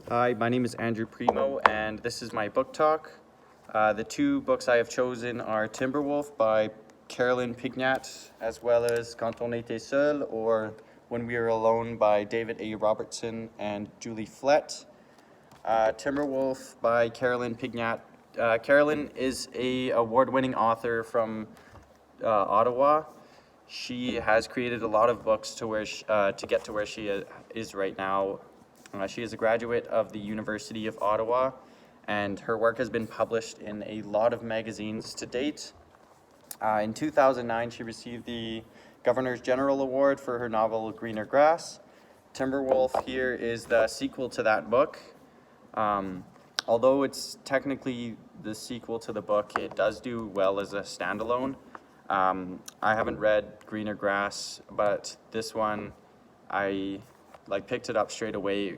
Hi, my name is Andrew Primo, and this is my book talk. The two books I have chosen are Timberwolf by Carolyn Pignat, as well as Quand, était, seuls, or When We Are Alone by David A. Robertson and Julie Flett. Timberwolf by Carolyn Pignat. Carolyn is a award-winning author from Ottawa. She has created a lot of books to get to where she is right now. She is a graduate of the University of Ottawa, and her work has been published in a lot of magazines to date. In 2009, she received the Governor's General Award for her novel Greener Grass. Timberwolf here is the sequel to that book. Although it's technically the sequel to the book, it does do well as a standalone. I haven't read Greener Grass, but this one, I picked it up straight away.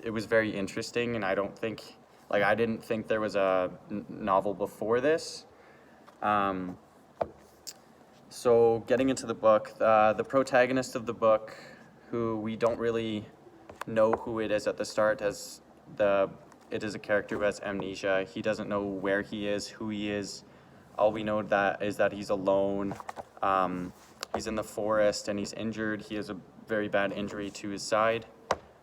It was very interesting, and I didn't think there was a novel before this. So getting into the book, the protagonist of the book, who we don't really know who it is at the start, it is a character who has amnesia. He doesn't know where he is, who he is. All we know is that he's alone. He's in the forest and he's injured. He has a very bad injury to his side.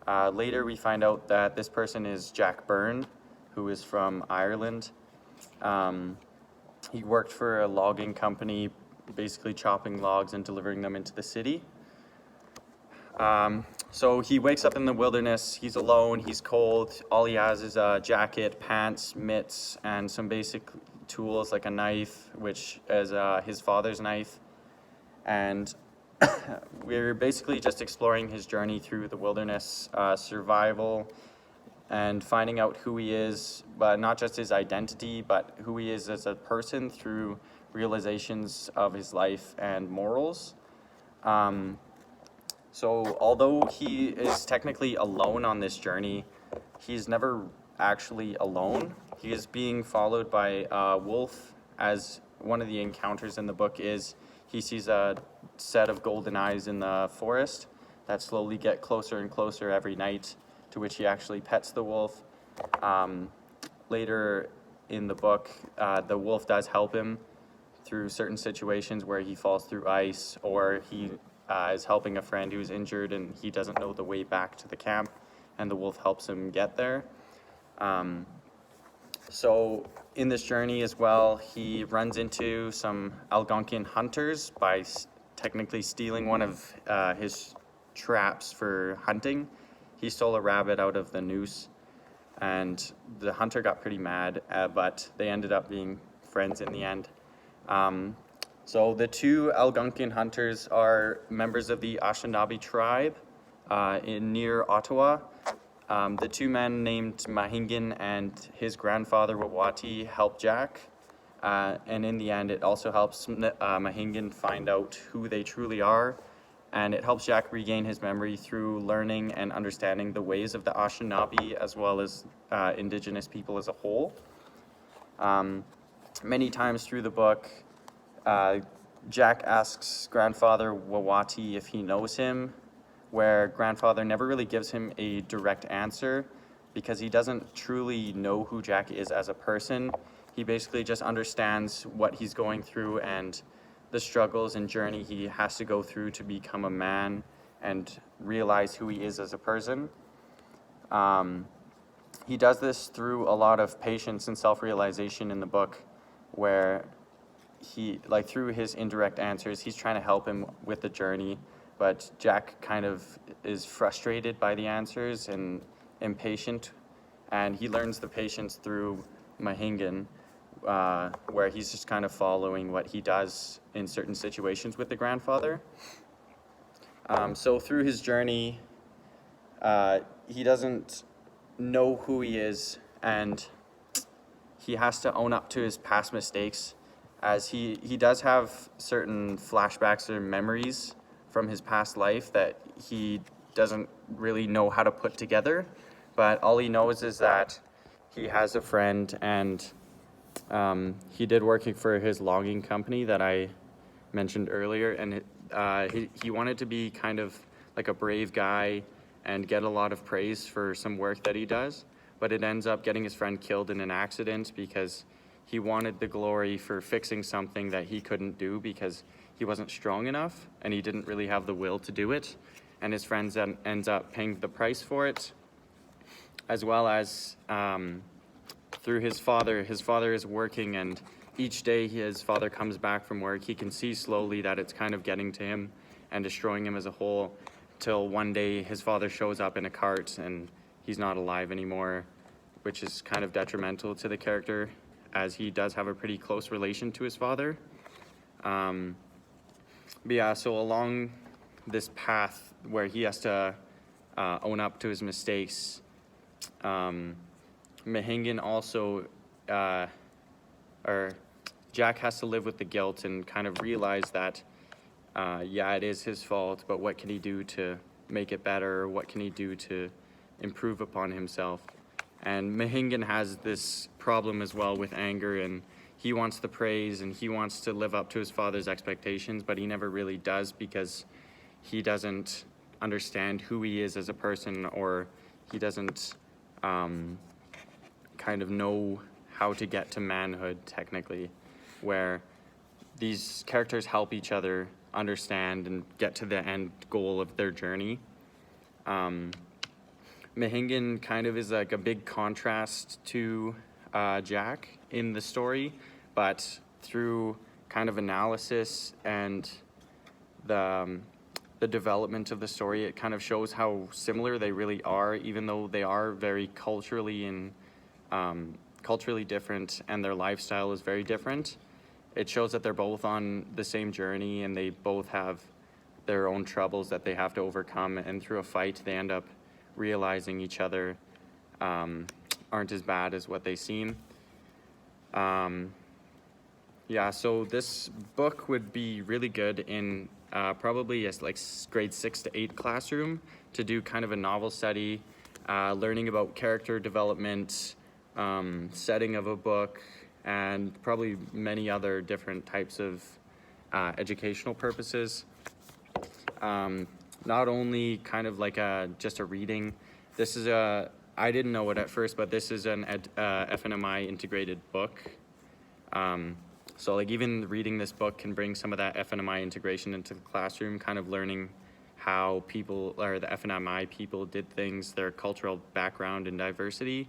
Later we find out that this person is Jack Byrne, who is from Ireland. He worked for a logging company, basically chopping logs and delivering them into the city. So he wakes up in the wilderness, he's alone, he's cold. All he has is a jacket, pants, mitts, and some basic tools like a knife, which is his father's knife. And we're basically just exploring his journey through the wilderness, survival, and finding out who he is, but not just his identity, but who he is as a person through realizations of his life and morals. So although he is technically alone on this journey, he's never actually alone. He is being followed by a wolf, as one of the encounters in the book is he sees a set of golden eyes in the forest that slowly get closer and closer every night, to which he actually pets the wolf. Later in the book, the wolf does help him through certain situations where he falls through ice, or he is helping a friend who's injured and he doesn't know the way back to the camp, and the wolf helps him get there. So in this journey as well, he runs into some Algonquin hunters by technically stealing one of his traps for hunting. He stole a rabbit out of the noose, and the hunter got pretty mad, but they ended up being friends in the end. So the two Algonquin hunters are members of the Anishnaabe tribe near Ottawa. The two men named Mahingan and his grandfather Wawatie help Jack, and in the end it also helps Mahingan find out who they truly are, and it helps Jack regain his memory through learning and understanding the ways of the Anishinaabe as well as Indigenous people as a whole. Many times through the book, Jack asks Grandfather Wawatie if he knows him, where Grandfather never really gives him a direct answer because he doesn't truly know who Jack is as a person. He basically just understands what he's going through and the struggles and journey he has to go through to become a man and realize who he is as a person. He does this through a lot of patience and self-realization in the book, where he, through his indirect answers, he's trying to help him with the journey, but Jack kind of is frustrated by the answers and impatient, and he learns the patience through Mahingan, where he's just kind of following what he does in certain situations with the grandfather. So through his journey, he doesn't know who he is, and he has to own up to his past mistakes, as he does have certain flashbacks or memories from his past life that he doesn't really know how to put together, but all he knows is that he has a friend, and he did working for his logging company that I mentioned earlier, and he wanted to be kind of like a brave guy and get a lot of praise for some work that he does, but it ends up getting his friend killed in an accident because he wanted the glory for fixing something that he couldn't do because he wasn't strong enough and he didn't really have the will to do it, and his friend ends up paying the price for it, as well as through his father. His father is working, and each day his father comes back from work, he can see slowly that it's kind of getting to him and destroying him as a whole, till one day his father shows up in a cart and he's not alive anymore, which is kind of detrimental to the character, as he does have a pretty close relation to his father. But yeah, so along this path where he has to own up to his mistakes, Mahingan also, or Jack has to live with the guilt and kind of realize that, yeah, it is his fault, but what can he do to make it better? What can he do to improve upon himself? And Mahingan has this problem as well with anger, and he wants the praise and he wants to live up to his father's expectations, but he never really does because he doesn't understand who he is as a person, or he doesn't kind of know how to get to manhood, technically, where these characters help each other understand and get to the end goal of their journey. Mahingan kind of is like a big contrast to Jack in the story, but through kind of analysis and the development of the story, it kind of shows how similar they really are, even though they are very culturally different and their lifestyle is very different. It shows that they're both on the same journey and they both have their own troubles that they have to overcome, and through a fight they end up realizing each other aren't as bad as what they seem. Yeah, so this book would be really good in probably a grade 6 to 8 classroom to do kind of a novel study, learning about character development, setting of a book, and probably many other different types of educational purposes. Not only kind of like just a reading. This is I didn't know it at first, but this is an FNMI integrated book. So like even reading this book can bring some of that FNMI integration into the classroom, kind of learning how people, or the FNMI people, did things, their cultural background and diversity.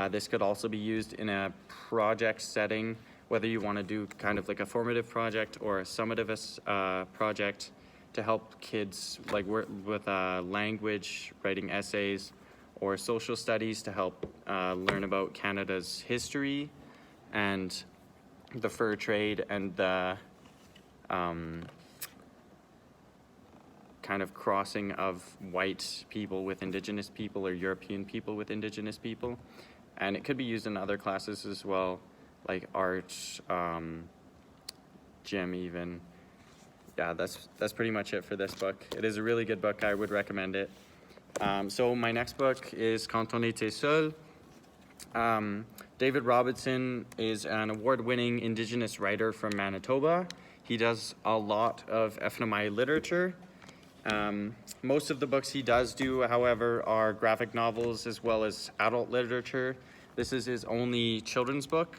This could also be used in a project setting, whether you want to do kind of like a formative project or a summative project to help kids like work with language, writing essays, or social studies to help learn about Canada's history and the fur trade and the kind of crossing of white people with Indigenous people, or European people with Indigenous people. And it could be used in other classes as well, like art, gym even. Yeah, that's pretty much it for this book. It is a really good book. I would recommend it. So my next book is Quand, était, seuls. David Robertson is an award-winning Indigenous writer from Manitoba. He does a lot of FNMI literature. Most of the books he does do, however, are graphic novels as well as adult literature. This is his only children's book.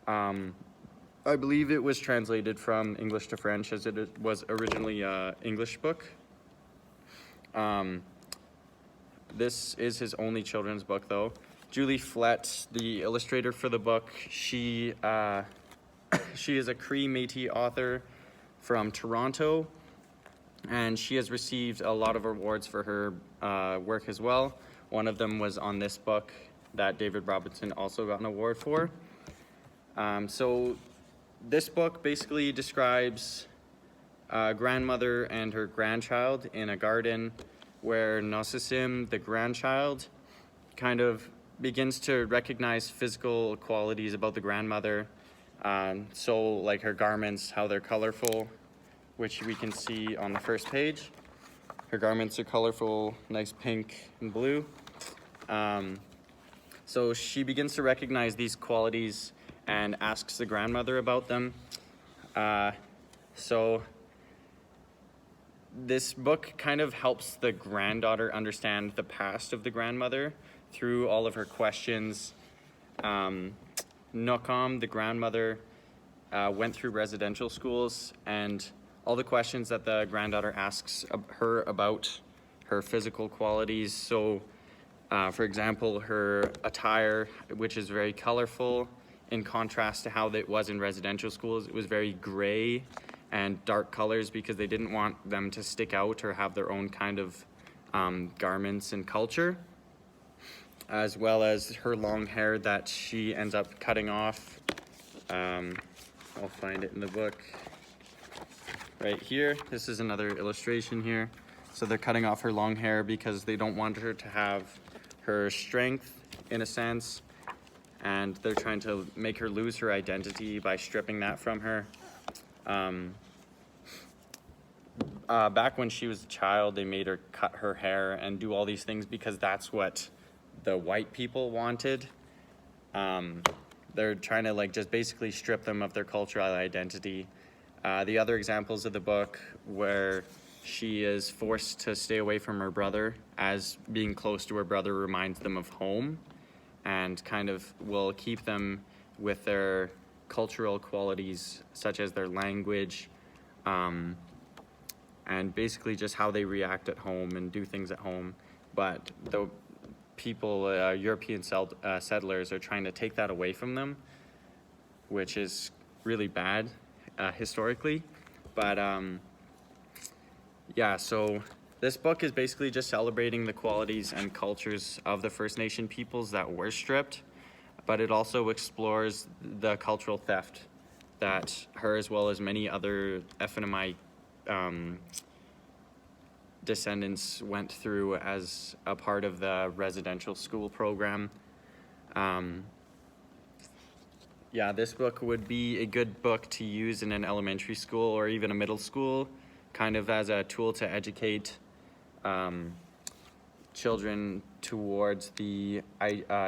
I believe it was translated from English to French, as it was originally an English book. This is his only children's book, though. Julie Flett, the illustrator for the book, she is a Cree Métis author from Toronto, and she has received a lot of awards for her work as well. One of them was on this book that David Robertson also got an award for. So this book basically describes a grandmother and her grandchild in a garden where Nosisim, the grandchild, kind of begins to recognize physical qualities about the grandmother. So like her garments, how they're colorful, which we can see on the first page. Her garments are colorful, nice pink and blue. So she begins to recognize these qualities and asks the grandmother about them. So this book kind of helps the granddaughter understand the past of the grandmother through all of her questions. Nokam, the grandmother, went through residential schools, and all the questions that the granddaughter asks her about her physical qualities. So, for example, her attire, which is very colorful, in contrast to how it was in residential schools. It was very gray and dark colors because they didn't want them to stick out or have their own kind of garments and culture, as well as her long hair that she ends up cutting off. I'll find it in the book right here. This is another illustration here. So they're cutting off her long hair because they don't want her to have her strength, in a sense, and they're trying to make her lose her identity by stripping that from her. Back when she was a child, they made her cut her hair and do all these things because that's what the white people wanted. They're trying to like just basically strip them of their cultural identity. The other examples of the book where she is forced to stay away from her brother, as being close to her brother reminds them of home and kind of will keep them with their cultural qualities, such as their language, and basically just how they react at home and do things at home. But the people, European settlers, are trying to take that away from them, which is really bad historically. But yeah, so this book is basically just celebrating the qualities and cultures of the First Nation peoples that were stripped, but it also explores the cultural theft that her, as well as many other FNMI descendants, went through as a part of the residential school program. Yeah, this book would be a good book to use in an elementary school or even a middle school, kind of as a tool to educate children towards the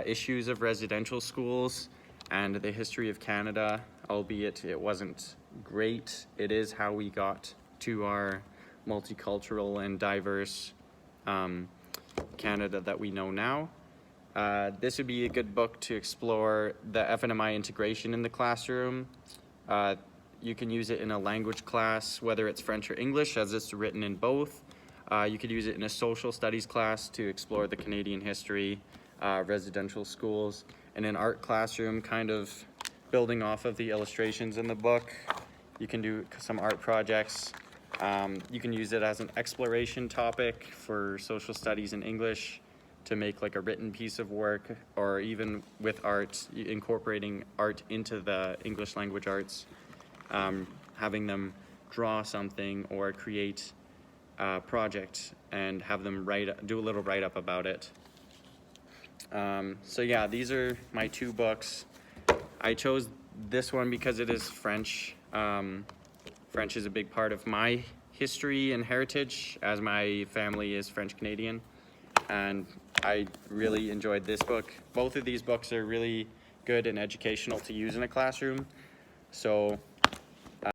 issues of residential schools and the history of Canada, albeit it wasn't great. It is how we got to our multicultural and diverse Canada that we know now. This would be a good book to explore the FNMI integration in the classroom. You can use it in a language class, whether it's French or English, as it's written in both. You could use it in a social studies class to explore the Canadian history, residential schools, in an art classroom, kind of building off of the illustrations in the book. You can do some art projects. You can use it as an exploration topic for social studies in English to make like a written piece of work, or even with art, incorporating art into the English language arts, having them draw something or create a project and have them do a little write-up about it. So yeah, these are my two books. I chose this one because it is French. French is a big part of my history and heritage, as my family is French Canadian, and I really enjoyed this book. Both of these books are really good and educational to use in a classroom. So